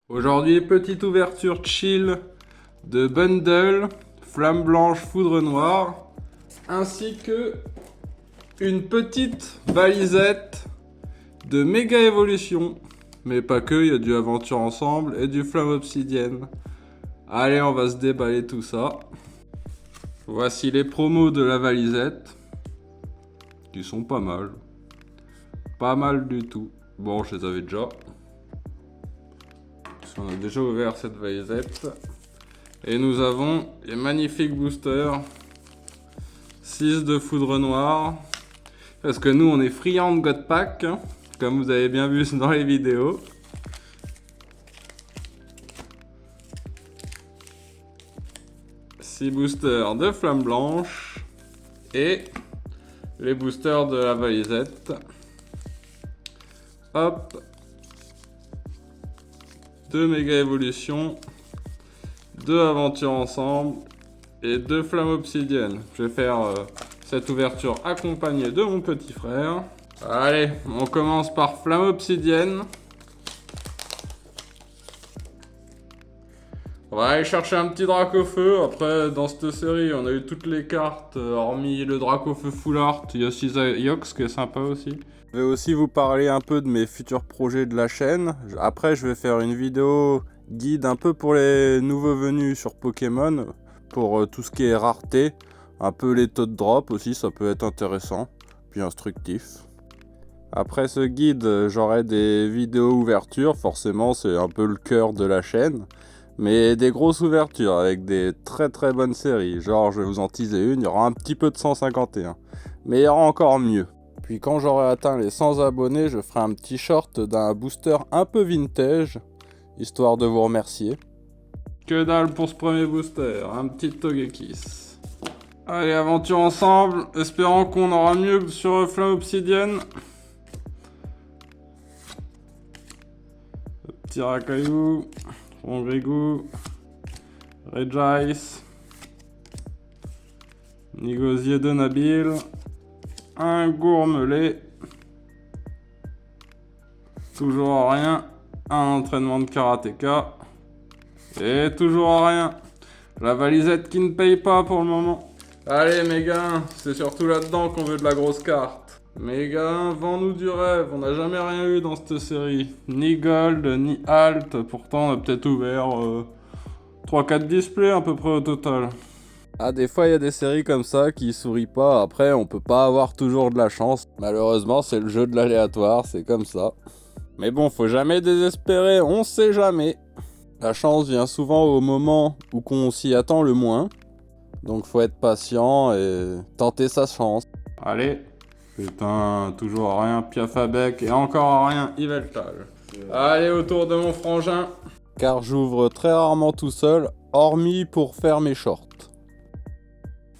Aujourd'hui, petite ouverture chill de bundle, flamme blanche, foudre noire, ainsi que une petite valisette de méga évolution. Mais pas que, il y a du aventure ensemble et du flamme obsidienne. Allez, on va se déballer tout ça. Voici les promos de la valisette, qui sont pas mal. Pas mal du tout. Bon, je les avais déjà. On a déjà ouvert cette valisette. Et nous avons les magnifiques boosters. 6 de foudre noire. Parce que nous, on est friands de God Pack, hein, comme vous avez bien vu dans les vidéos. Six boosters de flamme blanche. Et les boosters de la valisette. Hop. 2 méga évolutions, 2 aventures ensemble et 2 flammes obsidiennes. Je vais faire cette ouverture accompagnée de mon petit frère. Allez, on commence par flamme obsidienne. On va aller chercher un petit drac au feu. Après, dans cette série, on a eu toutes les cartes, hormis le drac au feu full art. Il y a aussi Yox qui est sympa aussi. Je vais aussi vous parler un peu de mes futurs projets de la chaîne. Après, je vais faire une vidéo guide un peu pour les nouveaux venus sur Pokémon, pour tout ce qui est rareté. Un peu les taux de drop aussi, ça peut être intéressant, puis instructif. Après ce guide, j'aurai des vidéos ouvertures, forcément c'est un peu le cœur de la chaîne. Mais des grosses ouvertures avec des très très bonnes séries. Genre, je vais vous en teaser une, il y aura un petit peu de 151. Mais il y aura encore mieux. Puis quand j'aurai atteint les 100 abonnés, je ferai un petit short d'un booster un peu vintage, histoire de vous remercier. Que dalle pour ce premier booster, un petit Togekiss. Allez, aventure ensemble, espérant qu'on aura mieux que sur Flamme Obsidienne. Le petit Racaillou, Rongrigou, Regice, Nigosier de Nabil. Un gourmelet. Toujours rien. Un entraînement de karatéka. Et toujours rien. La valisette qui ne paye pas pour le moment. Allez mes gars, c'est surtout là-dedans qu'on veut de la grosse carte. Mes gars, vends-nous du rêve. On n'a jamais rien eu dans cette série. Ni gold, ni alt. Pourtant on a peut-être ouvert 3-4 displays à peu près au total. Ah, des fois il y a des séries comme ça qui sourient pas, après on peut pas avoir toujours de la chance. Malheureusement c'est le jeu de l'aléatoire, c'est comme ça. Mais bon, faut jamais désespérer, on sait jamais. La chance vient souvent au moment où qu'on s'y attend le moins. Donc faut être patient et tenter sa chance. Allez. Putain, toujours rien, Piafabec et encore rien, Yveltal. Allez, autour de mon frangin. Car j'ouvre très rarement tout seul, hormis pour faire mes shorts.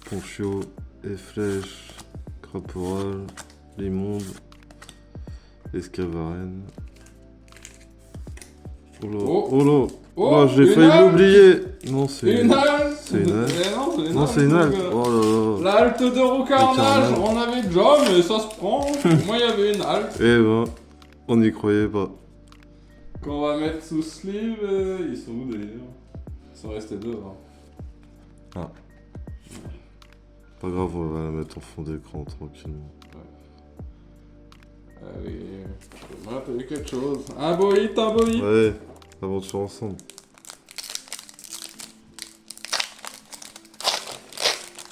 Ponchio, Efflèche, Craporal, Limonde, Escavarenne. Oh là, oh là, oh, j'ai failli l'oublier. Non, c'est une halte. C'est une halte. Non, c'est une halte. Oh là là. L'halte de Roucarnage, on avait déjà, mais ça se prend. Moi, il y avait une halte. Eh ben, on n'y croyait pas. Qu'on va mettre sous sleeve. Ils sont où d'ailleurs? Ils sont restés devant. Ah. Pas grave, on va la mettre en fond d'écran tranquillement. Allez, moi t'as eu quelque chose. Un beau hit, un beau hit. Ouais, aventure ensemble.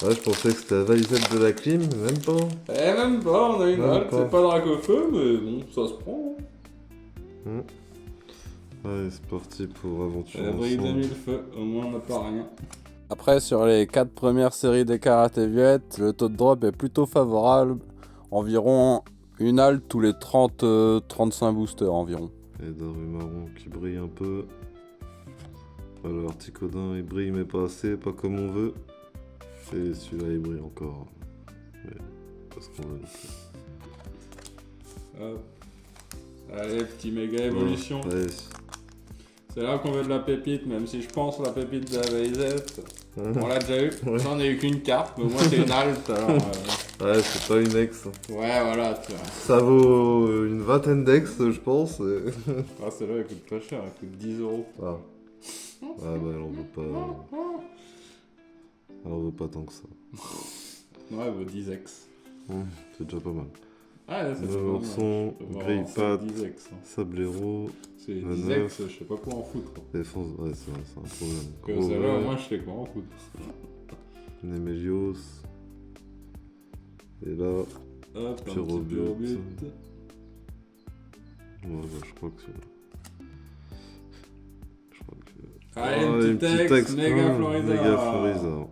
Ouais, je pensais que c'était la valisette de la clim, mais même pas. Eh, même pas, on a une Même halte. pas. C'est pas drac au feu, mais bon, ça se prend. Ouais, c'est parti pour aventure La brique de ensemble. mille feux, au moins on n'a pas rien. Après, sur les 4 premières séries des karaté viettes, le taux de drop est plutôt favorable. Environ une halte tous les 30-35 boosters environ. Et Darumarron qui brille un peu. Alors, Articodin il brille mais pas assez, pas comme on veut. Et celui-là il brille encore. Mais pas ce qu'on veut. Hop. Allez, petit méga évolution. Ouais. C'est là qu'on veut de la pépite, même si je pense la pépite de la valisette. Ouais. On l'a déjà eu. Ouais. J'en ai eu qu'une carte, mais au moins c'est une halte. Alors, Ouais, c'est pas une ex. Ouais, voilà, tu vois. Ça vaut une vingtaine d'ex, je pense. Ah, celle-là, elle coûte pas cher, elle coûte 10 euros. Ah. Ah bah elle en veut pas. Elle en veut pas tant que ça. Ouais, elle vaut 10 ex. C'est déjà pas mal. Ah, là, c'est pas mal. Ourson, Grey Pat, 10 ex. Hein. Sablero. C'est 10 Manœuvre. ex, je sais pas quoi en foutre. Quoi. Défense, ouais, c'est un problème. Que Gros celle-là, vert, moi, je sais quoi en foutre. Nemelios. Et là, Hop, un petit Pyrobut. pyrobut. Ouais, bah, je crois que c'est. Je crois que. Allez, Ah, une petite ex, méga Florida. Méga Florida.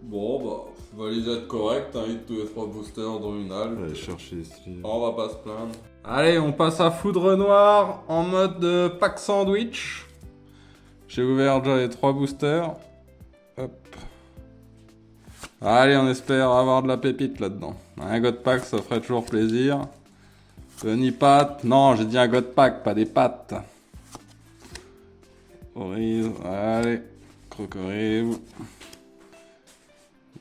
Bon, bah, validette correcte, hein, tous les 3 boosters dans une halle. Allez, chercher ici. On va pas se plaindre. Allez, on passe à Foudre Noire en mode pack sandwich. J'ai ouvert déjà les 3 boosters. Hop. Allez, on espère avoir de la pépite là-dedans. Un God Pack, ça ferait toujours plaisir. Tony Pat. Non, j'ai dit un God Pack, pas des pattes. Oriz. Allez. Crocodile.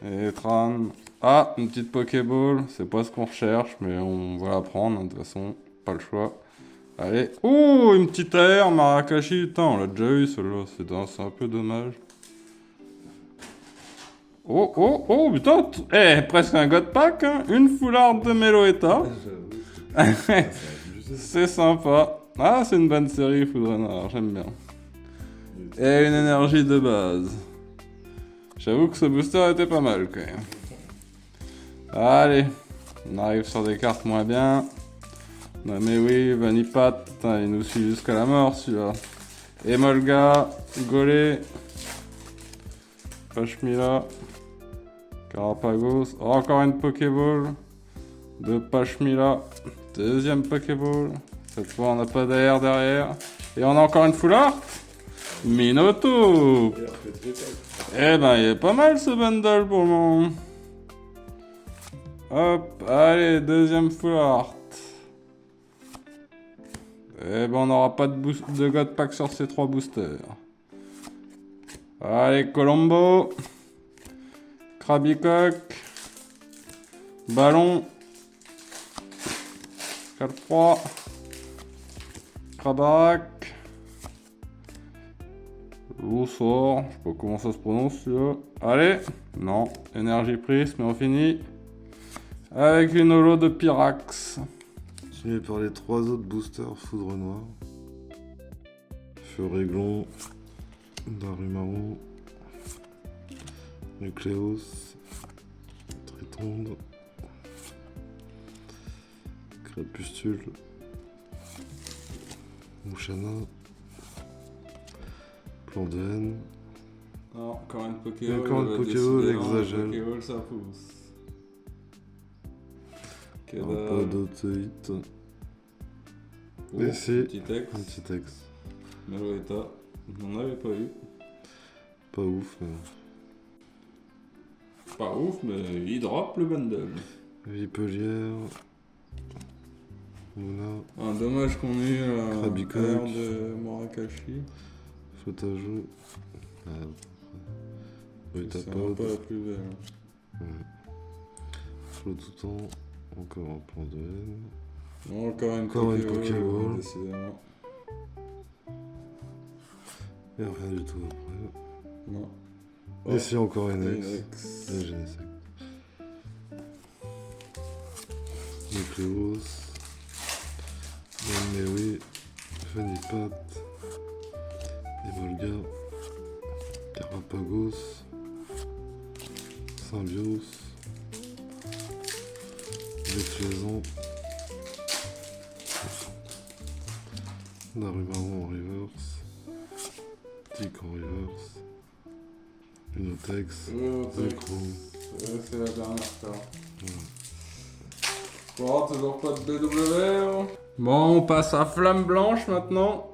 Et Tran. Ah, une petite Pokéball. C'est pas ce qu'on recherche, mais on va la prendre, hein, de toute façon. Pas le choix. Allez. Oh, une petite AR, Marakashi. Putain, on l'a déjà eu, celle-là. C'est un peu dommage. Oh, oh, oh, putain. Presque un God Pack, hein. Une foularde de Meloetta. C'est sympa. Ah, c'est une bonne série, Foudre Noire. J'aime bien. Et une énergie de base. J'avoue que ce booster était pas mal quand même. Allez, on arrive sur des cartes moins bien. Non mais oui, Vanipat, il nous suit jusqu'à la mort celui-là. Emolga, Golé, Pashmila, Carapagos, encore une Pokéball de Pashmila, deuxième Pokéball. Cette fois on n'a pas d'air derrière. Et on a encore une full art. Minotaur. Eh ben, il est pas mal ce bundle pour le moment. Hop, allez, deuxième full art. Eh ben, on n'aura pas de God Pack sur ces 3 boosters. Allez, Colombo. Krabicock. Ballon. Scalp 3. Krabarak. Loussor, je sais pas comment ça se prononce celui-là. Allez, non, énergie prise, mais on finit avec une holo de Pyrax. Suivi par les 3 autres boosters Foudre Noire. Furéglon, Darumaru, Nucléos, Tritonde, Crépustule, Mouchana, Plan de haine. Non, encore une Pokéball. Encore une Pokéball, Exagel. Pokéball, ça pousse. Un peu d'Otoïte. Oh, Et c'est petit ex. un petit ex. Meloetta. On n'en avait pas eu. Pas ouf, mais... Pas ouf, mais il drop le bundle. Vipelière. Mouna. Ah, dommage qu'on ait eu un Krabicock. air de Marakashi. Fotajo. Oui, C'est t'as un pas. peu la plus belle. Flot tout temps. Encore un plan de haine. Non, encore une Encore une Pokéball, Pokéball. décidément. Et rien du tout après. Non. Et si encore une Une ex. ex. Et Genesec. Nucléos. Mary. Fanipat. Emolga. Carapagos. Symbios. Déclaisant. Darumaru en reverse. Tic en reverse. Unotex. Zekro. C'est la dernière carte. Bon, toujours pas de BW. Bon, on passe à Flamme Blanche maintenant.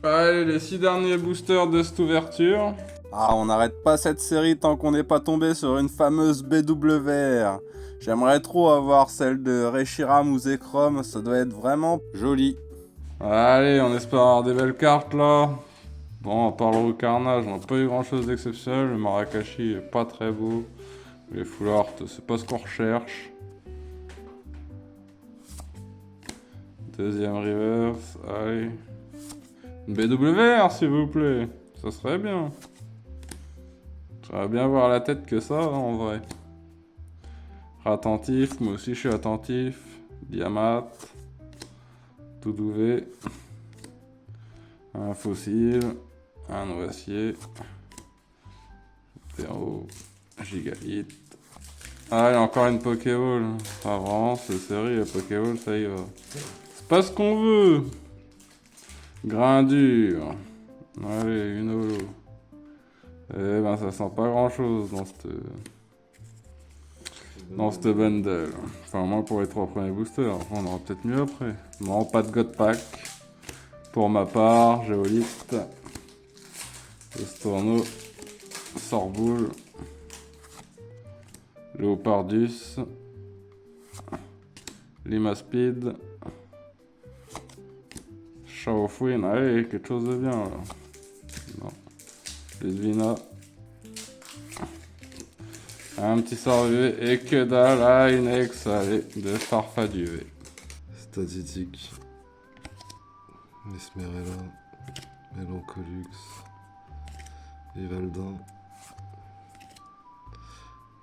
Allez, les 6 derniers boosters de cette ouverture. Ah, on n'arrête pas cette série tant qu'on n'est pas tombé sur une fameuse BWR. J'aimerais trop avoir celle de Reshiram ou Zekrom, ça doit être vraiment joli. Allez, on espère avoir des belles cartes là. Bon, à part le carnage, on n'a pas eu grand chose d'exceptionnel. Le Marakashi est pas très beau. Les full art, c'est pas ce qu'on recherche. Deuxième reverse, allez. Une BWR s'il vous plaît, ça serait bien. J'aimerais bien voir la tête que ça en vrai. Attentif, moi aussi je suis attentif. Diamat. Tout douvé. Un fossile. Un noisier. 0 gigabyte. Ah, il y a encore une Pokéball. Pas vraiment, c'est série, la Pokéball, ça y va. C'est pas ce qu'on veut. Grain dur. Allez, une holo. Eh ben, ça sent pas grand chose dans cette bundle. Enfin, moi pour les 3 premiers boosters. Après, on aura peut-être mieux après. Non, pas de God Pack. Pour ma part, Géolite. Estorno. Sorboule. Léopardus. Limaspeed. Chaofouine. Allez, quelque chose de bien là. Non. Ludvina. Un petit sort UV et que dalle, ah, une ex, allez, de Farfa d'UV. Statistique. Mesmerella. Mélancolux. Vivaldin.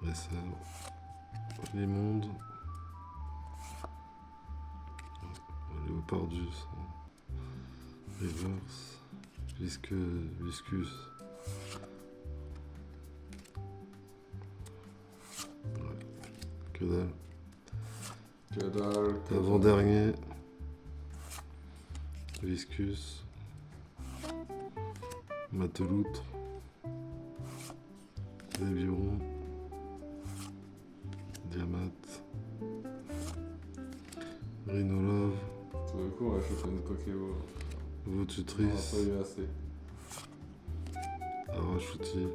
Dresseur. Limonde. Léopardus. Reverse. Viscus. Que dalle. Que dalle. Avant-dernier. Viscus. Mateloutre. Déviron. Diamat. Rhinolove. Tout d'un coup, on va choper une Pokéball. On Votutrice. a pas eu assez. Arachouti.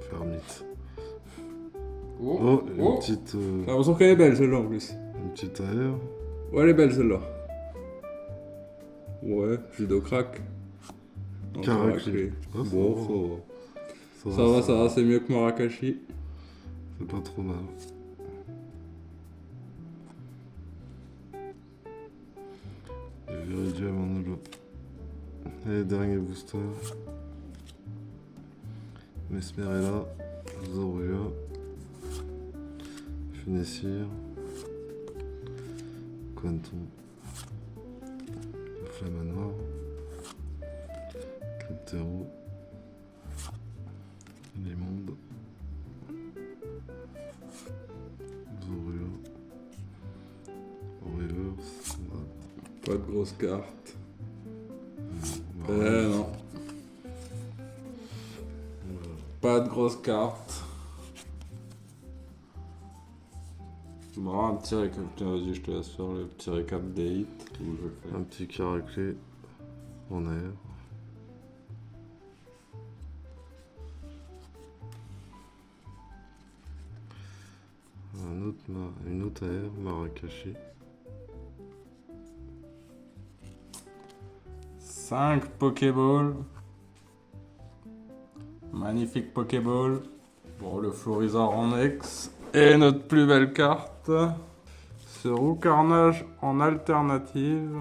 Fermite. Oh, Une petite. J'ai l'impression qu'elle est belle celle-là en plus. Une petite aère. Ouais, elle est belle celle-là. Ouais, judo crack. Caraclé. Ah, ça Bon, va. ça va, c'est mieux que Marakashi. C'est pas trop mal. Et Viridium en holo. Et dernier booster. Mesmerella. Zorua. Funessir. Quanton. Flamanoir. Cryptero. Limonde. Zorua. Reverse. Pas de grosses cartes. Voilà. Non. Pas de grosses cartes. Bon, un petit récap. Tiens, vas-y, je te laisse faire le petit récap des hits. Où je le fais. Un petit caraclé en air. Une autre air, Marakashi. 5 Pokéballs. Magnifique Pokéball. Bon, le Florizard en ex. Et notre plus belle carte. Ce Roux Carnage en alternative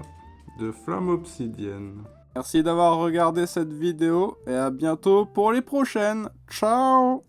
de Flamme Obsidienne. Merci d'avoir regardé cette vidéo et à bientôt pour les prochaines. Ciao!